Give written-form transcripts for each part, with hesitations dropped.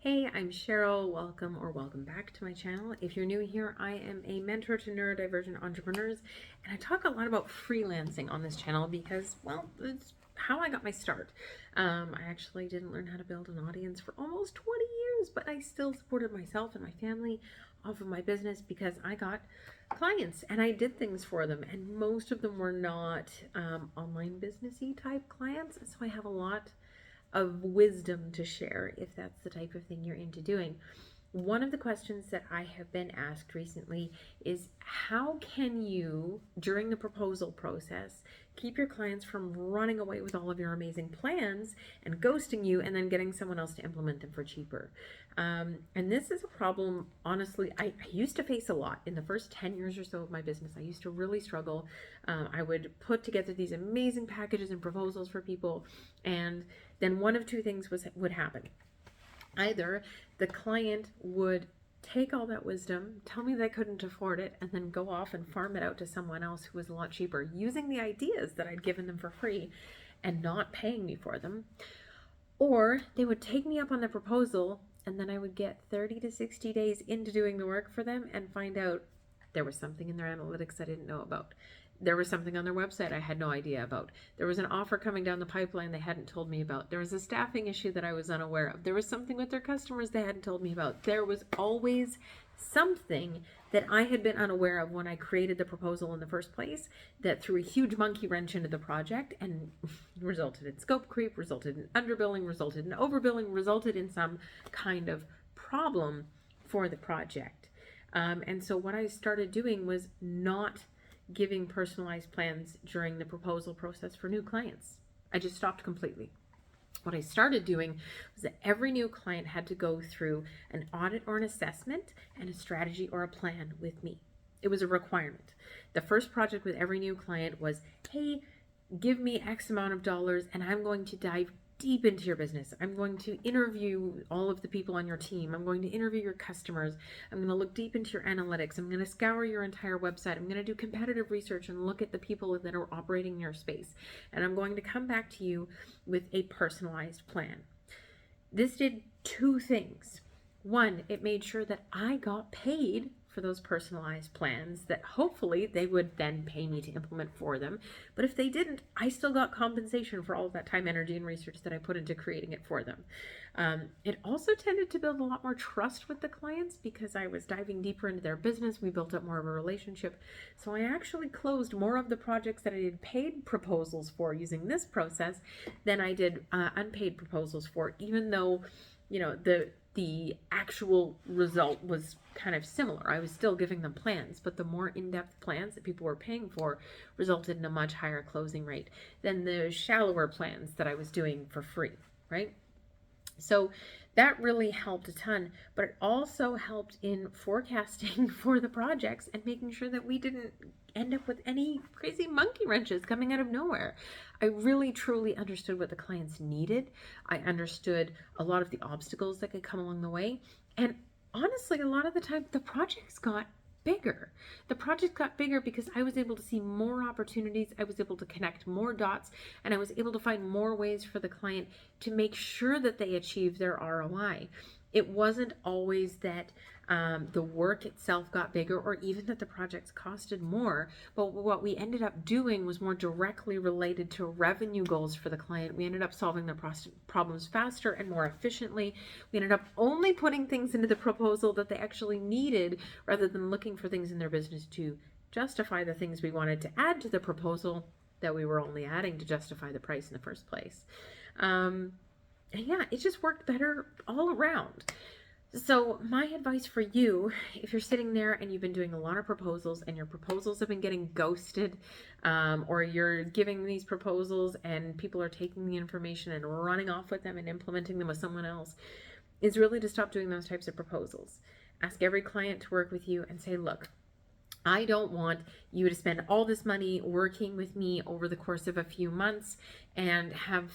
Hey, I'm Cheryl. Welcome back to my channel. If you're new here, I am a mentor to neurodivergent entrepreneurs, and I talk a lot about freelancing on this channel because, well, it's how I got my start. I actually didn't learn how to build an audience for almost 20 years, but I still supported myself and my family off of my business because I got clients and I did things for them, and most of them were not online businessy type clients, so I have a lot of wisdom to share if that's the type of thing you're into doing. One of the questions that I have been asked recently is how can you, during the proposal process, keep your clients from running away with all of your amazing plans and ghosting you and then getting someone else to implement them for cheaper? And this is a problem, honestly, I used to face a lot in the first 10 years or so of my business. I used to really struggle. I would put together these amazing packages and proposals for people, and then one of two things would happen. Either the client would take all that wisdom, tell me they couldn't afford it, and then go off and farm it out to someone else who was a lot cheaper, using the ideas that I'd given them for free and not paying me for them. Or they would take me up on the proposal, and then I would get 30 to 60 days into doing the work for them and find out there was something in their analytics I didn't know about. There was something on their website I had no idea about. There was an offer coming down the pipeline they hadn't told me about. There was a staffing issue that I was unaware of. There was something with their customers they hadn't told me about. There was always something that I had been unaware of when I created the proposal in the first place that threw a huge monkey wrench into the project and resulted in scope creep, resulted in underbilling, resulted in overbilling, resulted in some kind of problem for the project. And so what I started doing was not giving personalized plans during the proposal process for new clients. I just stopped completely. What I started doing was that every new client had to go through an audit or an assessment and a strategy or a plan with me. It was a requirement. The first project with every new client was, hey, give me X amount of dollars and I'm going to dive deep into your business. I'm going to interview all of the people on your team. I'm going to interview your customers. I'm going to look deep into your analytics. I'm going to scour your entire website. I'm going to do competitive research and look at the people that are operating in your space. And I'm going to come back to you with a personalized plan. This did two things. One, it made sure that I got paid for those personalized plans that hopefully they would then pay me to implement for them. But if they didn't, I still got compensation for all of that time, energy, and research that I put into creating it for them. It also tended to build a lot more trust with the clients because I was diving deeper into their business. We built up more of a relationship. So I actually closed more of the projects that I did paid proposals for using this process than I did unpaid proposals for, even though, you know, the actual result was kind of similar. I was still giving them plans, but the more in-depth plans that people were paying for resulted in a much higher closing rate than the shallower plans that I was doing for free, right? So that really helped a ton, but it also helped in forecasting for the projects and making sure that we didn't end up with any crazy monkey wrenches coming out of nowhere. I really truly understood what the clients needed. I understood a lot of the obstacles that could come along the way. And honestly, a lot of the time the projects got bigger. The project got bigger because I was able to see more opportunities, I was able to connect more dots, and I was able to find more ways for the client to make sure that they achieve their ROI. It wasn't always that the work itself got bigger or even that the projects costed more, but what we ended up doing was more directly related to revenue goals for the client. We ended up solving their problems faster and more efficiently. We ended up only putting things into the proposal that they actually needed rather than looking for things in their business to justify the things we wanted to add to the proposal that we were only adding to justify the price in the first place. And yeah, it just worked better all around. So my advice for you, if you're sitting there and you've been doing a lot of proposals and your proposals have been getting ghosted, or you're giving these proposals and people are taking the information and running off with them and implementing them with someone else, is really to stop doing those types of proposals. Ask every client to work with you and say, look, I don't want you to spend all this money working with me over the course of a few months and have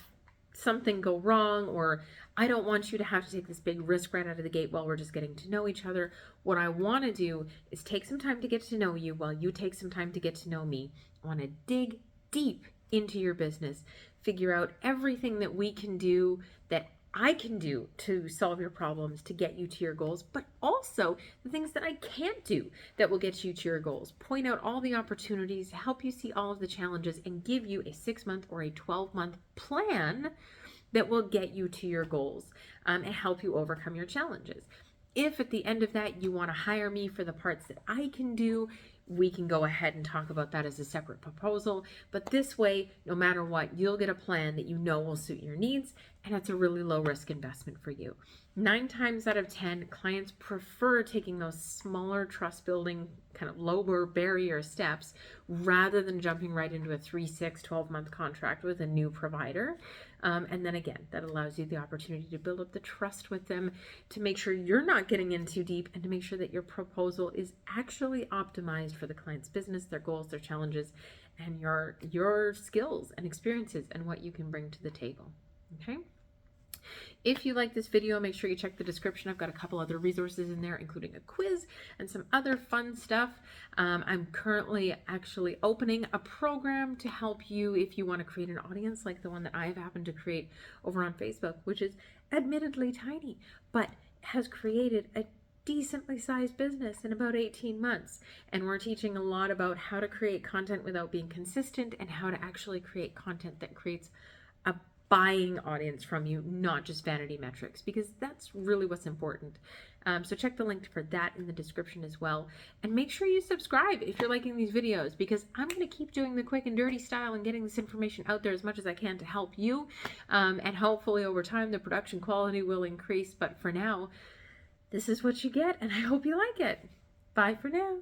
something go wrong, or I don't want you to have to take this big risk right out of the gate while we're just getting to know each other. What I want to do is take some time to get to know you while you take some time to get to know me. I want to dig deep into your business, figure out everything that we can do that I can do to solve your problems, to get you to your goals, but also the things that I can't do that will get you to your goals. Point out all the opportunities, help you see all of the challenges, and give you a 6-month or a 12-month plan that will get you to your goals, and help you overcome your challenges. If at the end of that you want to hire me for the parts that I can do, we can go ahead and talk about that as a separate proposal. But this way, no matter what, you'll get a plan that you know will suit your needs, and it's a really low risk investment for you. 9 times out of 10, clients prefer taking those smaller trust building, kind of lower barrier steps rather than jumping right into a 3, 6, 12-month contract with a new provider. And then again, that allows you the opportunity to build up the trust with them, to make sure you're not getting in too deep, and to make sure that your proposal is actually optimized for the client's business, their goals, their challenges, and your skills and experiences and what you can bring to the table. Okay? If you like this video, make sure you check the description. I've got a couple other resources in there, including a quiz and some other fun stuff. I'm currently actually opening a program to help you if you want to create an audience like the one that I've happened to create over on Facebook, which is admittedly tiny, but has created a decently sized business in about 18 months. And we're teaching a lot about how to create content without being consistent, and how to actually create content that creates a buying audience from you, not just vanity metrics, because that's really what's important. So check the link for that in the description as well. And make sure you subscribe if you're liking these videos, because I'm going to keep doing the quick and dirty style and getting this information out there as much as I can to help you. And hopefully over time the production quality will increase. But for now, this is what you get, and I hope you like it. Bye for now.